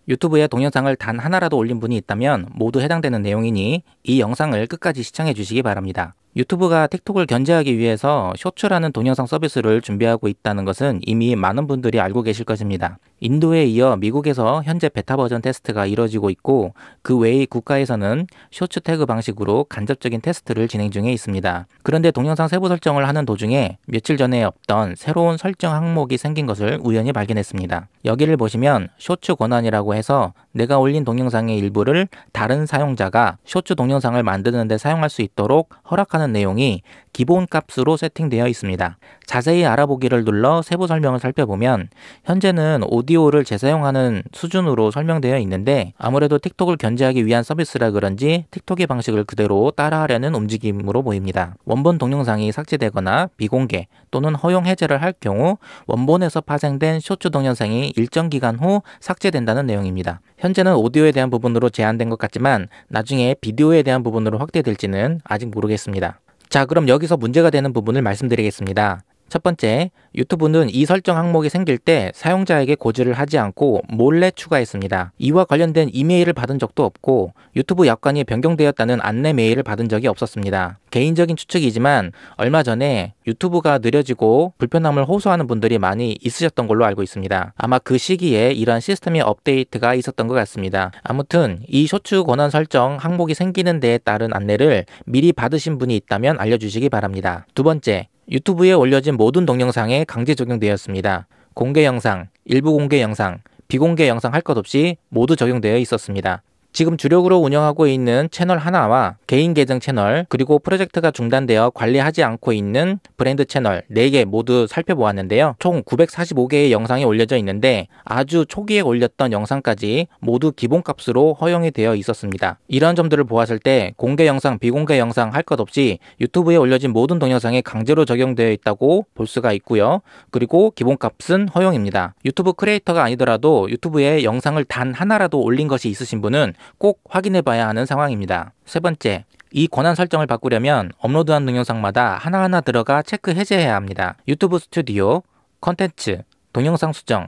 유튜브에 동영상을 단 하나라도 올린 분이 있다면 모두 해당되는 내용이니 이 영상을 끝까지 시청해 주시기 바랍니다. 유튜브가 틱톡을 견제하기 위해서 쇼츠라는 동영상 서비스를 준비하고 있다는 것은 이미 많은 분들이 알고 계실 것입니다. 인도에 이어 미국에서 현재 베타 버전 테스트가 이뤄지고 있고 그 외의 국가에서는 쇼츠 태그 방식으로 간접적인 테스트를 진행 중에 있습니다. 그런데 동영상 세부 설정을 하는 도중에 며칠 전에 없던 새로운 설정 항목이 생긴 것을 우연히 발견했습니다. 여기를 보시면 쇼츠 권한이라고 해서 내가 올린 동영상의 일부를 다른 사용자가 쇼츠 동영상을 만드는 데 사용할 수 있도록 허락하는 내용이 기본 값으로 세팅되어 있습니다. 자세히 알아보기를 눌러 세부 설명을 살펴보면 현재는 오디오를 재사용하는 수준으로 설명되어 있는데 아무래도 틱톡을 견제하기 위한 서비스라 그런지 틱톡의 방식을 그대로 따라하려는 움직임으로 보입니다. 원본 동영상이 삭제되거나 비공개 또는 허용 해제를 할 경우 원본에서 파생된 쇼츠 동영상이 일정 기간 후 삭제된다는 내용입니다. 현재는 오디오에 대한 부분으로 제한된 것 같지만 나중에 비디오에 대한 부분으로 확대될지는 아직 모르겠습니다. 자, 그럼 여기서 문제가 되는 부분을 말씀드리겠습니다. 첫 번째, 유튜브는 이 설정 항목이 생길 때 사용자에게 고지를 하지 않고 몰래 추가했습니다. 이와 관련된 이메일을 받은 적도 없고 유튜브 약관이 변경되었다는 안내 메일을 받은 적이 없었습니다. 개인적인 추측이지만 얼마 전에 유튜브가 느려지고 불편함을 호소하는 분들이 많이 있으셨던 걸로 알고 있습니다. 아마 그 시기에 이러한 시스템의 업데이트가 있었던 것 같습니다. 아무튼 이 쇼츠 권한 설정 항목이 생기는 데에 따른 안내를 미리 받으신 분이 있다면 알려주시기 바랍니다. 두 번째, 유튜브에 올려진 모든 동영상에 강제 적용되었습니다. 공개 영상, 일부 공개 영상, 비공개 영상 할 것 없이 모두 적용되어 있었습니다. 지금 주력으로 운영하고 있는 채널 하나와 개인 계정 채널 그리고 프로젝트가 중단되어 관리하지 않고 있는 브랜드 채널 4개 모두 살펴보았는데요. 총 945개의 영상이 올려져 있는데 아주 초기에 올렸던 영상까지 모두 기본값으로 허용이 되어 있었습니다. 이러한 점들을 보았을 때 공개 영상, 비공개 영상 할 것 없이 유튜브에 올려진 모든 동영상에 강제로 적용되어 있다고 볼 수가 있고요. 그리고 기본값은 허용입니다. 유튜브 크리에이터가 아니더라도 유튜브에 영상을 단 하나라도 올린 것이 있으신 분은 꼭 확인해 봐야 하는 상황입니다. 세 번째, 이 권한 설정을 바꾸려면 업로드한 동영상마다 하나하나 들어가 체크 해제해야 합니다. 유튜브 스튜디오, 컨텐츠, 동영상 수정,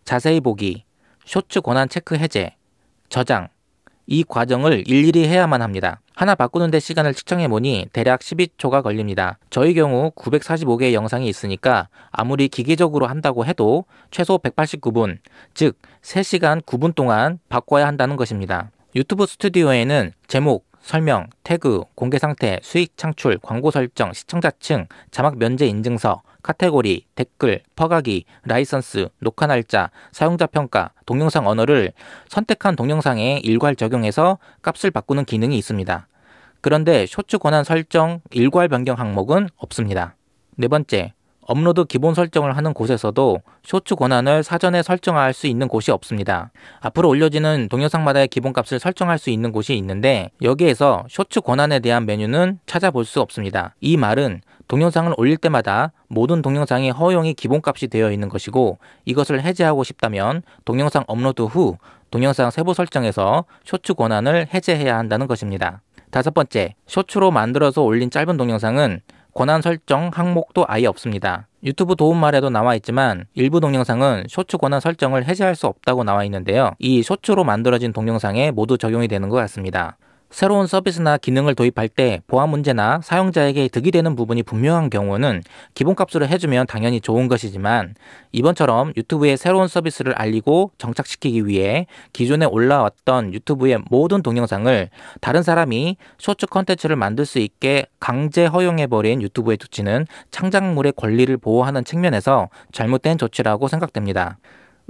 자세히 보기, 쇼츠 권한 체크 해제, 저장, 이 과정을 일일이 해야만 합니다. 하나 바꾸는 데 시간을 측정해보니 대략 12초가 걸립니다. 저희 경우 945개의 영상이 있으니까 아무리 기계적으로 한다고 해도 최소 189분, 즉 3시간 9분 동안 바꿔야 한다는 것입니다. 유튜브 스튜디오에는 제목, 설명, 태그, 공개 상태, 수익 창출, 광고 설정, 시청자층, 자막 면제 인증서, 카테고리, 댓글, 퍼가기, 라이선스, 녹화 날짜, 사용자 평가, 동영상 언어를 선택한 동영상에 일괄 적용해서 값을 바꾸는 기능이 있습니다. 그런데 쇼츠 권한 설정 일괄 변경 항목은 없습니다. 네 번째, 업로드 기본 설정을 하는 곳에서도 쇼츠 권한을 사전에 설정할 수 있는 곳이 없습니다. 앞으로 올려지는 동영상마다의 기본값을 설정할 수 있는 곳이 있는데 여기에서 쇼츠 권한에 대한 메뉴는 찾아볼 수 없습니다. 이 말은 동영상을 올릴 때마다 모든 동영상의 허용이 기본값이 되어 있는 것이고 이것을 해제하고 싶다면 동영상 업로드 후 동영상 세부 설정에서 쇼츠 권한을 해제해야 한다는 것입니다. 다섯 번째, 쇼츠로 만들어서 올린 짧은 동영상은 권한 설정 항목도 아예 없습니다. 유튜브 도움말에도 나와 있지만 일부 동영상은 쇼츠 권한 설정을 해제할 수 없다고 나와 있는데요. 이 쇼츠로 만들어진 동영상에 모두 적용이 되는 것 같습니다. 새로운 서비스나 기능을 도입할 때 보안 문제나 사용자에게 득이 되는 부분이 분명한 경우는 기본값으로 해주면 당연히 좋은 것이지만 이번처럼 유튜브의 새로운 서비스를 알리고 정착시키기 위해 기존에 올라왔던 유튜브의 모든 동영상을 다른 사람이 쇼츠 컨텐츠를 만들 수 있게 강제 허용해버린 유튜브의 조치는 창작물의 권리를 보호하는 측면에서 잘못된 조치라고 생각됩니다.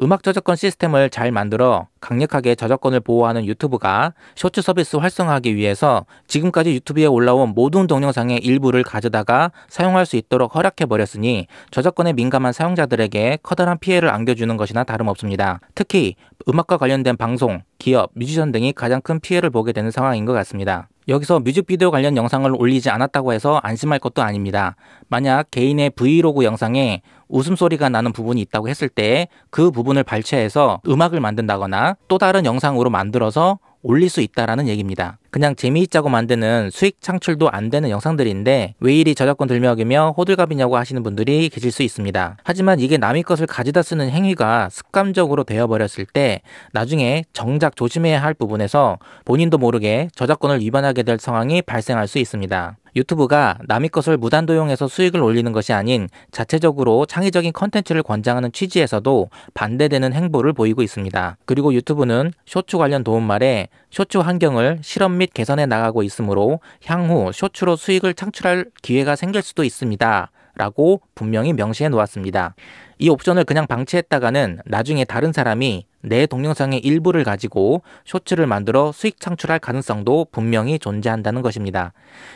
음악 저작권 시스템을 잘 만들어 강력하게 저작권을 보호하는 유튜브가 쇼츠 서비스 활성화하기 위해서 지금까지 유튜브에 올라온 모든 동영상의 일부를 가져다가 사용할 수 있도록 허락해버렸으니 저작권에 민감한 사용자들에게 커다란 피해를 안겨주는 것이나 다름없습니다. 특히 음악과 관련된 방송, 기업, 뮤지션 등이 가장 큰 피해를 보게 되는 상황인 것 같습니다. 여기서 뮤직비디오 관련 영상을 올리지 않았다고 해서 안심할 것도 아닙니다. 만약 개인의 브이로그 영상에 웃음소리가 나는 부분이 있다고 했을 때 그 부분을 발췌해서 음악을 만든다거나 또 다른 영상으로 만들어서 올릴 수 있다라는 얘기입니다. 그냥 재미있자고 만드는 수익 창출도 안 되는 영상들인데 왜 이리 저작권 들먹이며 호들갑이냐고 하시는 분들이 계실 수 있습니다. 하지만 이게 남의 것을 가져다 쓰는 행위가 습관적으로 되어버렸을 때 나중에 정작 조심해야 할 부분에서 본인도 모르게 저작권을 위반하게 될 상황이 발생할 수 있습니다. 유튜브가 남의 것을 무단 도용해서 수익을 올리는 것이 아닌 자체적으로 창의적인 컨텐츠를 권장하는 취지에서도 반대되는 행보를 보이고 있습니다. 그리고 유튜브는 쇼츠 관련 도움말에 쇼츠 환경을 실험 및 개선해 나가고 있으므로 향후 쇼츠로 수익을 창출할 기회가 생길 수도 있습니다. 라고 분명히 명시해 놓았습니다. 이 옵션을 그냥 방치했다가는 나중에 다른 사람이 내 동영상의 일부를 가지고 쇼츠를 만들어 수익 창출할 가능성도 분명히 존재한다는 것입니다.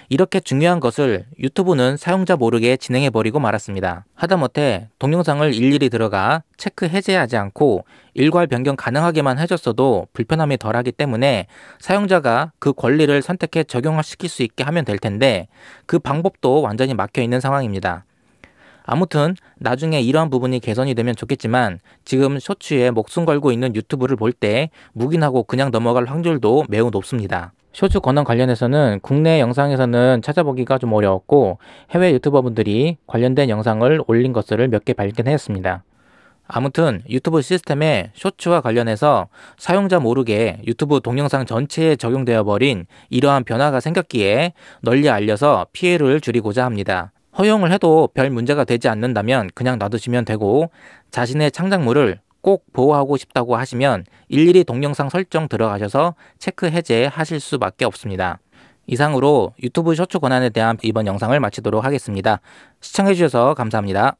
이렇게 중요한 것을 유튜브는 사용자 모르게 진행해버리고 말았습니다. 하다못해 동영상을 일일이 들어가 체크 해제하지 않고 일괄 변경 가능하게만 해줬어도 불편함이 덜하기 때문에 사용자가 그 권리를 선택해 적용시킬 수 있게 하면 될 텐데 그 방법도 완전히 막혀 있는 상황입니다. 아무튼 나중에 이러한 부분이 개선이 되면 좋겠지만 지금 쇼츠에 목숨 걸고 있는 유튜브를 볼 때 묵인하고 그냥 넘어갈 확률도 매우 높습니다. 쇼츠 권한 관련해서는 국내 영상에서는 찾아보기가 좀 어려웠고 해외 유튜버분들이 관련된 영상을 올린 것을 몇 개 발견했습니다. 아무튼 유튜브 시스템에 쇼츠와 관련해서 사용자 모르게 유튜브 동영상 전체에 적용되어 버린 이러한 변화가 생겼기에 널리 알려서 피해를 줄이고자 합니다. 허용을 해도 별 문제가 되지 않는다면 그냥 놔두시면 되고 자신의 창작물을 꼭 보호하고 싶다고 하시면 일일이 동영상 설정 들어가셔서 체크 해제하실 수밖에 없습니다. 이상으로 유튜브 쇼츠 권한에 대한 이번 영상을 마치도록 하겠습니다. 시청해주셔서 감사합니다.